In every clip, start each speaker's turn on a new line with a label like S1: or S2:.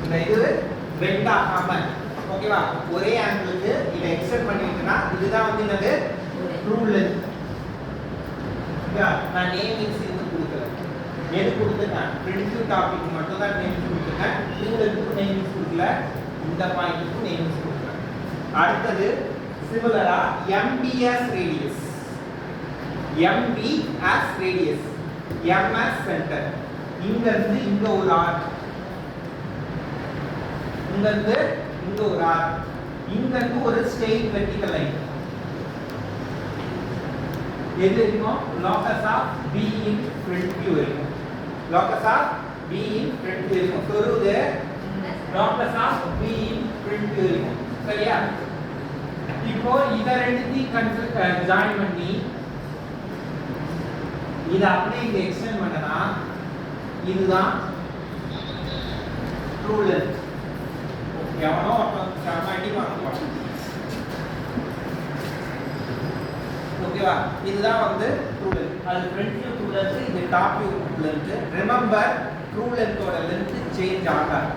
S1: இந்த இது பெண்ட் ஆகாம ஓகேவா ஒரே ஆங்கிளுக்கு இத எக்ஸ்டெண்ட் பண்ணிட்டேன்னா இதுதான் வந்து என்னது ட்ரூ லென்த். நான் நேமிங்ஸ் இது கொடுக்கல. எது கொடுத்துட்டேன் பிரின்சிபல் டாபிக் மட்டும் தான் நேமிங்ஸ் கொடுத்துட்டேன். ட்ரூ லென்த்துக்கு நேமிங்ஸ் கொடுக்கல. இந்த பாயிண்ட்க்கு நேமிங்ஸ் கொடுக்கல. அடுத்தது சிமிலரா MB as radius. MB as radius. M as center. இங்க இருந்து இங்க ஒரு ஆர்க். இங்க இருந்து இங்க ஒரு ஆர்க். இங்க இருந்து ஒரு ஸ்ட்ரெயிட் வெர்டிகல் லைன். எது இருக்கும்? locus of B in front view இருக்கும். locus of B in front view இருக்கும். சொருது locus of B in front view இருக்கும். சரியா? இப்போ இத ரெண்டுத்தையும் ஜாயின் பண்ணி இத அப்படியே இங்க எக்ஸ்டெண்ட் பண்ணனா இதுதான் ட்ரூ லென்த். எவனோ அடி வாங்குவான். ஓகேவா? இதுதான் வந்து ட்ரூ லென்த். அது ஃப்ரண்ட் வியூ ட்ரூ லென்த், இது top view true length. Remember true லென்த்தோட லென்த் சேஞ்ச் ஆகாது.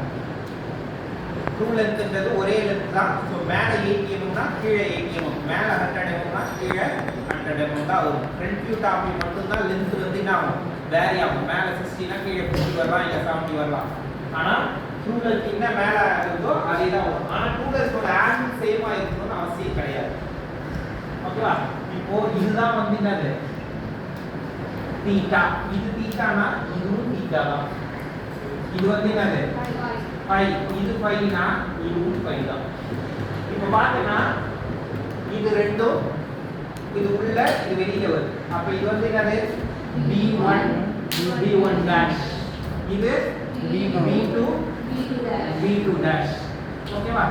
S1: ட்ரூ லென்த்ன்றது ஒரே லென்த் தான். சோ மேல 80 mm னா கீழ 80 mm, மேல 100 mm னா கீழ 100 mm தான் வரும். ஃப்ரண்ட் வியூ டாப் வியூ மட்டும் தான் லென்த் வந்து என்ன ஆகும்? வேரி ஆகும். மேல 60 னா கீழ 50 வரலாம், இல்ல 70 வரலாம். ஆனா ட்ரூ லென்த் என்ன மேல இருக்கோ அதே தான் வரும். ஆனா ட்ரூ லென்த்தோட ஆங்கிள் சேமா இருக்கணும்னு அவசியம் கிடையாது. ஓகேவா? இப்போ இதுதான் வந்து என்னது? தீட்டா. இது தீட்டானா இதுவும் தீட்டா தான். இது வந்து என்னது? phi. இது phi னா இதுவும் phi தான். இப்போ பாத்தீங்கன்னா இது ரெண்டும் இது உள்ள இது வெளியில வருது. அப்ப இது வந்து என்னது? B1 B1 dash. இது B2 B2 dash. ஓகேவா?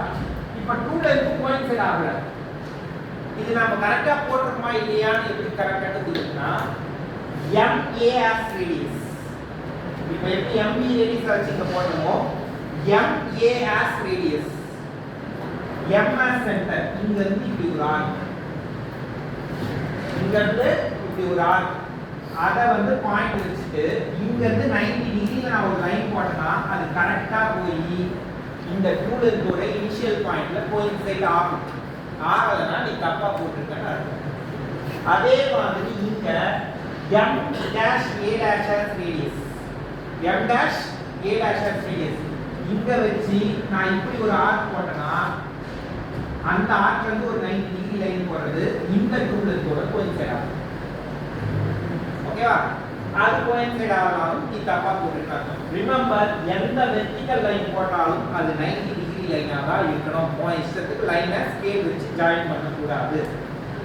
S1: இப்போ ட்ரூ லென்த் கோயின்சைட் ஆகல. இது நாம கரெக்ட்டா போட்டுறோமா இல்லையான்னு எப்படி கரெக்ட்டா கண்டுபிடிக்கணும்னா MA as radius. இப்போ எப்படி MB radius வச்சு இங்க போடணுமோ MA as radius. M as center. இங்க இருந்து இப்படி ஒரு ஆர்க். இங்க இருந்து இப்படி ஒரு ஆர்க். அத வந்து பாயிண்ட் வச்சிட்டு இங்க இருந்து 90 டிகிரில நான் ஒரு லைன் போட்டனா அது கரெக்ட்டா போய் இந்த ட்ரூ லென்த்தோட இனிஷியல் பாயிண்ட்ல கோயின்சைட் ஆகும். ஆகலனா நீ தப்பா போட்டுருக்கன்னு அர்த்தம். அதே மாதிரி இங்க M dash A dash as radius. M dash A dash as radius. இங்க வச்சு நான் இப்படி ஒரு ஆர்க் போட்டனா அந்த ஆர்க்ல இருந்து ஒரு 90 டிகிரி லைன் போறது இந்த ட்ரூ லென்த்தோட கோயின்சைட் ஆகும். ஓகேவா? அது கோயின்சைட் ஆகலாம். நீ தப்பா போட்டுருக்காங்க. ரிமெம்பர் எந்த வெர்டிகல் லைன் போட்டாலும் அது 90 டிகிரி லைனா தான் இருக்கணும். உன் இஷ்டத்துக்கு லைனை ஸ்கேல் வச்சு ஜாயின் பண்ண கூடாது.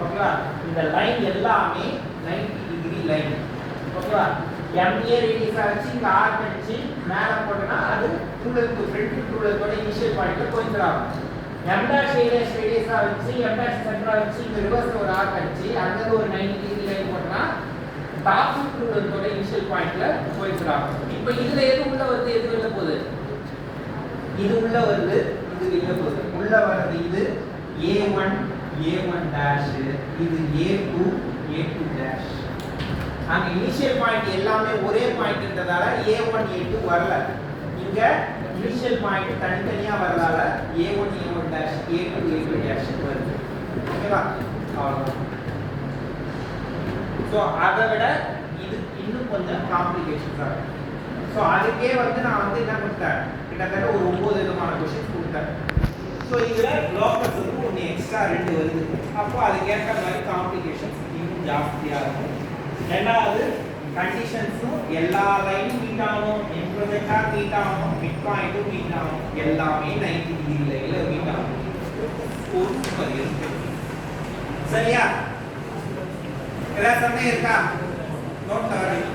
S1: ஓகேவா? இந்த லைன் எல்லாமே 90 டிகிரி லைன். ஓகேவா? MA ரேடியஸ் வச்சு இங்க ஆர்க் அடிச்சு மேல போட்டனா அது ட்ரூ லென்த் ஃப்ரண்ட் ட்ரூ லென்த்தோட இனிஷியல் பாயிண்ட்ல கோயின்சைட் ஆகும். M dash A dash ரேடியஸா வச்சு M dash சென்டரா வச்சு இங்க ரிவர்ஸ்ல ஒரு ஆர்க் அடிச்சு அங்க ஒரு 90 டிகிரி லைன் போட்டனா டாப் ட்ரூ லென்த்தோட இனிஷியல் பாயிண்ட்ல கோயின்சைட் ஆகும். இப்போ இதுல எது உள்ள வருது எது வெளிய போகுது? இது உள்ள வருது, இது வெளிய போகுது. உள்ள வரது இது A1 A1 dash, இது A2 A2 dash. அங்க இனிஷியல் பாயிண்ட் எல்லாமே ஒரே பாயிண்ட்ன்றதால A1 A2 வரல. இங்க இனிஷியல் பாயிண்ட் தனித்தனியா வரதால A1 A1 dash A2 A2 dash வருது. ஓகேவா? அவ்வளவுதான். சோ அதை விட இது இன்னும் கொஞ்சம் காம்ப்ளிகேஷன்ஸா இருக்கு. சோ அதுக்கே வந்து நான் வந்து என்ன கொடுத்தேன்? கிட்டத்தட்ட ஒரு 9 விதமான क्वेश्चंस கொடுத்தேன். சோ இதுல லோக்கஸ் வந்து ஒன்னு எக்ஸ்ட்ரா 2 வருது. அப்போ அதுக்கு ஏற்ற மாதிரி காம்ப்ளிகேஷன்ஸ் இன்னும் ஜாஸ்தியா இருக்கும். ரெண்டாவது கண்டிஷன்ஸும் எல்லா லைனும் மீட் ஆகணும், இன்டர்செக்டா மீட் ஆகணும், மிட் பாயிண்ட்டும் மீட் ஆகணும், எல்லாமே 90 டிகிரி லைன்ல மீட் ஆகணும். ஒரு பரியிருக்கு. சரியா? ஏதாவது சந்தேகம் இருக்கா? நோட் தரேன்.